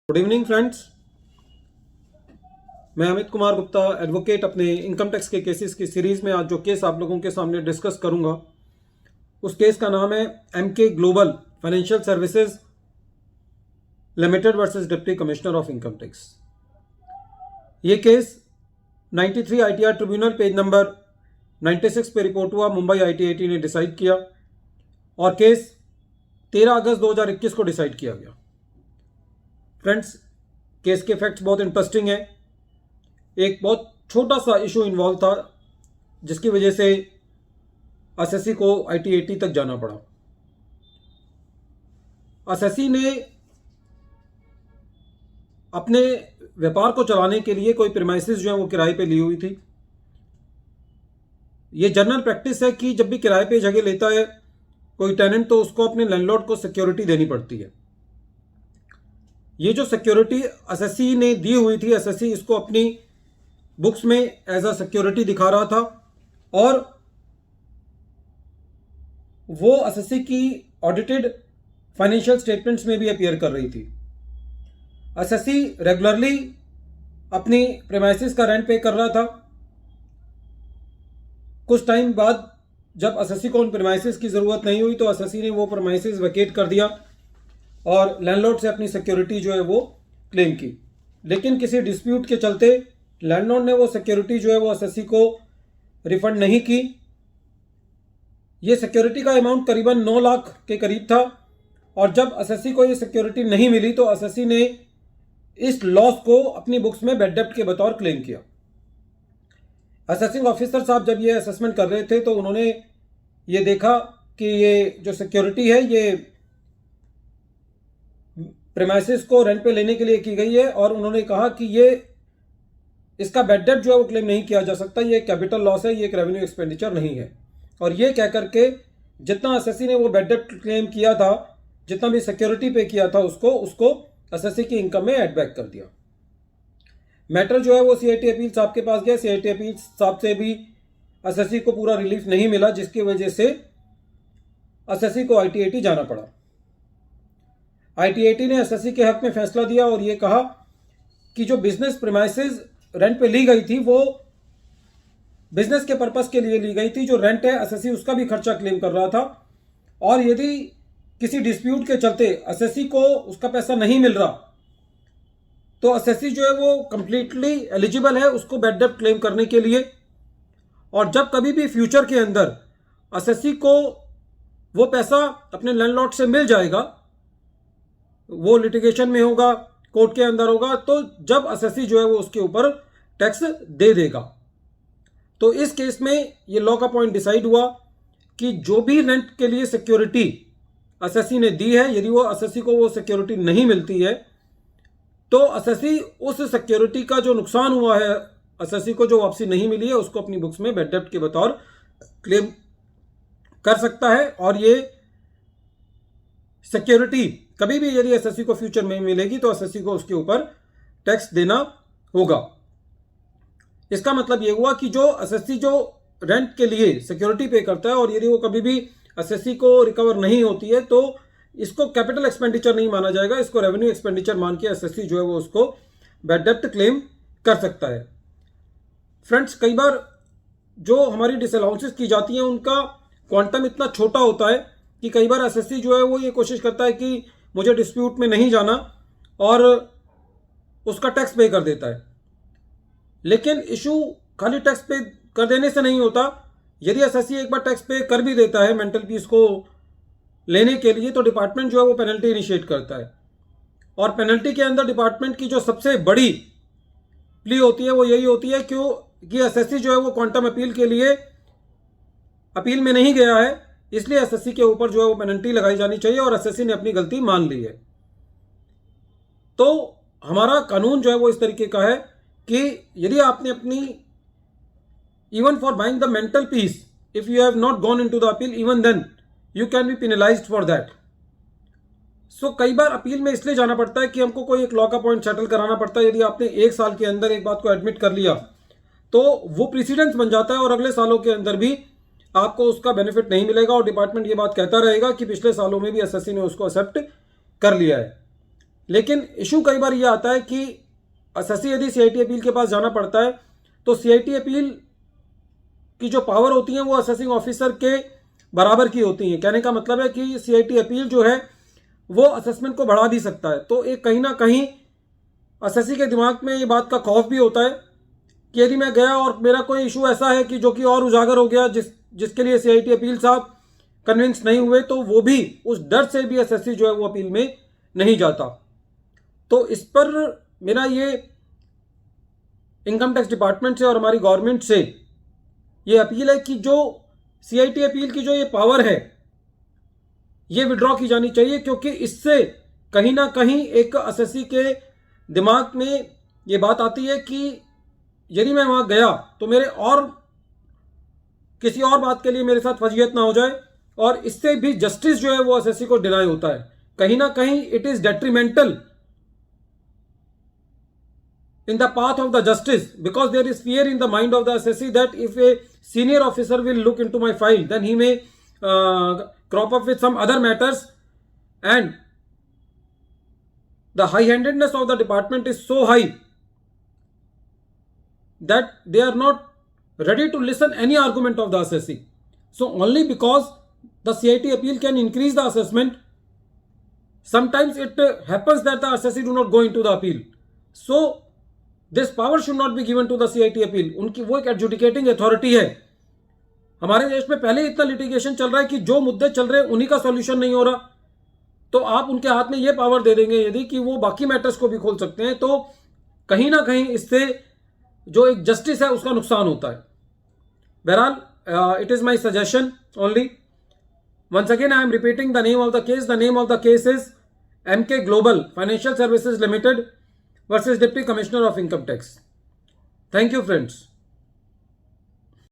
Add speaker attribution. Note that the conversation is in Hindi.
Speaker 1: Good evening friends. मैं अमित कुमार गुप्ता एडवोकेट अपने इनकम टैक्स के केसेस की सीरीज में आज जो केस आप लोगों के सामने डिस्कस करूंगा उस केस का नाम है MK global financial services limited versus deputy commissioner of income tax. ये case 93 ITR tribunal page number 96 पे रिपोर्ट हुआ। मुंबई आईटीएटी ने डिसाइड किया और केस 13 अगस्त 2021 को डिसाइड किया गया। फ्रेंड्स, केस के फैक्ट्स बहुत इंटरेस्टिंग है। एक बहुत छोटा सा इशू इन्वॉल्व था जिसकी वजह से एसएससी को आईटीएटी तक जाना पड़ा। एसएससी ने अपने व्यापार को चलाने के लिए कोई प्रीमाइसेस जो है वो किराए पे ली हुई थी। ये जनरल प्रैक्टिस है कि जब भी किराए पे जगह लेता है कोई टेनेंट तो उसको अपने लैंडलॉर्ड को सिक्योरिटी देनी पड़ती है। ये जो सिक्योरिटी एसएससी ने दी हुई थी, एसएससी इसको अपनी बुक्स में एज अ सिक्योरिटी दिखा रहा था और वो एसएससी की ऑडिटेड फाइनेंशियल स्टेटमेंट्स में भी अपीयर कर रही थी। एसएससी रेगुलरली अपनी प्रीमाइसेस का रेंट पे कर रहा था। कुछ टाइम बाद जब एसएससी को उन प्रीमाइसेस की ज़रूरत नहीं हुई तो एसएससी ने वो प्रीमाइसेस वैकेट कर दिया और लैंडलॉर्ड से अपनी सिक्योरिटी जो है वो क्लेम की। लेकिन किसी डिस्प्यूट के चलते लैंडलॉर्ड ने वो सिक्योरिटी जो है वो एसएससी को रिफंड नहीं की। ये सिक्योरिटी का अमाउंट करीबन 9 लाख के करीब था और जब एसएससी को ये सिक्योरिटी नहीं मिली तो एसएससी ने इस लॉस को अपनी बुक्स में बैड डेब्ट के बतौर क्लेम किया। असेसिंग ऑफिसर साहब जब ये असेसमेंट कर रहे थे तो उन्होंने ये देखा कि ये जो सिक्योरिटी है ये प्रीमाइसेस को रेंट पे लेने के लिए की गई है और उन्होंने कहा कि ये इसका बैड डेब्ट जो है वो क्लेम नहीं किया जा सकता, ये कैपिटल लॉस है, ये एक रेवेन्यू एक्सपेंडिचर नहीं है। और ये कह करके जितना एसएससी ने वो बैड डेब्ट क्लेम किया था, जितना भी सिक्योरिटी पे किया था उसको एसएससी की इनकम में एड बैक कर दिया। मैटर जो है वो सीआईटी अपील साहब के पास गया। सीआईटी अपील साहब से भी एसएससी को पूरा रिलीफ नहीं मिला जिसकी वजह से एसएससी को आईटीएटी जाना पड़ा। आईटीएटी ने एसएससी के हक में फैसला दिया और ये कहा कि जो बिजनेस प्रीमाइसेस रेंट पे ली गई थी वो बिजनेस के पर्पस के लिए ली गई थी। जो रेंट है एसएससी उसका भी खर्चा क्लेम कर रहा था और यदि किसी डिस्प्यूट के चलते एसएससी को उसका पैसा नहीं मिल रहा तो एसएससी जो है वो कंप्लीटली एलिजिबल है उसको बैड डेब्ट क्लेम करने के लिए। और जब कभी भी फ्यूचर के अंदर एसएससी को वो पैसा अपने लैंडलॉर्ड से मिल जाएगा, वो लिटिगेशन में होगा, कोर्ट के अंदर होगा, तो जब एसएससी जो है वो उसके ऊपर टैक्स दे देगा। तो इस केस में ये लॉ का पॉइंट डिसाइड हुआ कि जो भी रेंट के लिए सिक्योरिटी एसएससी ने दी है, यदि वो एसएससी को वो सिक्योरिटी नहीं मिलती है तो एसएससी उस सिक्योरिटी का जो नुकसान हुआ है, एसएससी को जो वापसी नहीं मिली है, उसको अपनी बुक्स में बैड डेब्ट के बतौर क्लेम कर सकता है। और ये सिक्योरिटी कभी भी यदि एसएससी को फ्यूचर में मिलेगी तो एसएससी को उसके ऊपर टैक्स देना होगा। इसका मतलब यह हुआ कि जो एसएससी जो रेंट के लिए सिक्योरिटी पे करता है और यदि वो कभी भी एसएससी को रिकवर नहीं होती है तो इसको कैपिटल एक्सपेंडिचर नहीं माना जाएगा, इसको रेवेन्यू एक्सपेंडिचर मान के एसएससी जो है वो उसको बैड डेब्ट क्लेम कर सकता है। फ्रेंड्स, कई बार जो हमारी डिसअलाउंसेस की जाती हैं उनका क्वांटम इतना छोटा होता है कि कई बार एसएससी जो है वो ये कोशिश करता है कि मुझे डिस्प्यूट में नहीं जाना और उसका टैक्स पे कर देता है। लेकिन इशू खाली टैक्स पे कर देने से नहीं होता। यदि एसएससी एक बार टैक्स पे कर भी देता है मेंटल पीस को लेने के लिए तो डिपार्टमेंट जो है वो पेनल्टी इनिशिएट करता है और पेनल्टी के अंदर डिपार्टमेंट की जो सबसे बड़ी प्ली होती है वो यही होती है कि एसएससी जो है वो क्वांटम अपील के लिए अपील में नहीं गया है, इसलिए एसएससी के ऊपर जो है वो पेनल्टी लगाई जानी चाहिए और एसएससी ने अपनी गलती मान ली है। तो हमारा कानून जो है वो इस तरीके का है कि यदि आपने अपनी even for buying the mental peace if you have not gone into the appeal even then you can be penalised for that. सो कई बार अपील में इसलिए जाना पड़ता है कि हमको कोई एक लॉ का पॉइंट सेटल कराना पड़ता है। यदि आपने 1 साल के अंदर एक बात को एडमिट कर लिया तो वो प्रेसिडेंस बन जाता है और अगले सालों के अंदर भी आपको उसका बेनिफिट नहीं मिलेगा और डिपार्टमेंट ये बात कहता रहेगा कि पिछले सालों में भी एसएससी ने उसको एक्सेप्ट कर लिया है। लेकिन इशू कई बार ये आता है कि एसएससी यदि सीआईटी अपील के पास जाना पड़ता है तो सीआईटी अपील की जो पावर होती है वो असेसिंग ऑफिसर के बराबर की होती है। कहने का मतलब है कि सीआईटी अपील जो है वो असेसमेंट को बढ़ा भी सकता है। तो एक कहीं ना कहीं एसएससी के दिमाग में ये बात का खौफ भी होता है कि यदि मैं गया और मेरा कोई इशू ऐसा है कि जो कि और उजागर हो गया, जिसके लिए सीआईटी अपील साहब कन्विंस नहीं हुए, तो वो भी उस डर से भी एसएससी जो है वो अपील में नहीं जाता। तो इस पर मेरा ये इनकम टैक्स डिपार्टमेंट से और हमारी गवर्नमेंट से ये अपील है कि जो सीआईटी अपील की जो ये पावर है ये विड्रॉ की जानी चाहिए, क्योंकि इससे कहीं ना कहीं एक एसएससी के दिमाग में ये बात आती है कि यदि मैं वहां गया तो मेरे और किसी और बात के लिए मेरे साथ फजीयत ना हो जाए, और इससे भी जस्टिस जो है वो एसएससी को डिनाई होता है। कहीं ना कहीं it is detrimental in the path of the justice, because there is fear in the mind of the SSC that if a senior officer will look into my file, then he may crop up with some other matters, and the high-handedness of the department is so high that they are not ready to listen any argument of the SSC. So only because the CIT appeal can increase the assessment, sometimes it happens that the SSC do not go into the appeal. So this power should not be given to the CIT appeal. उनकी वो एक एडजुडिकेटिंग अथॉरिटी है। हमारे देश में पहले इतना लिटिगेशन चल रहा है कि जो मुद्दे चल रहे हैं उन्हीं का सॉल्यूशन नहीं हो रहा, तो आप उनके हाथ में ये पावर दे देंगे यदि कि वो बाकी मैटर्स को भी खोल सकते हैं, तो कहीं ना कहीं इससे जो एक जस्टिस है उसका नुकसान होता है। बहरहाल it is my suggestion only. Once again I am repeating the name of the case. The name of the case is MK Global Financial Services Limited versus Deputy Commissioner of Income Tax. Thank you, friends.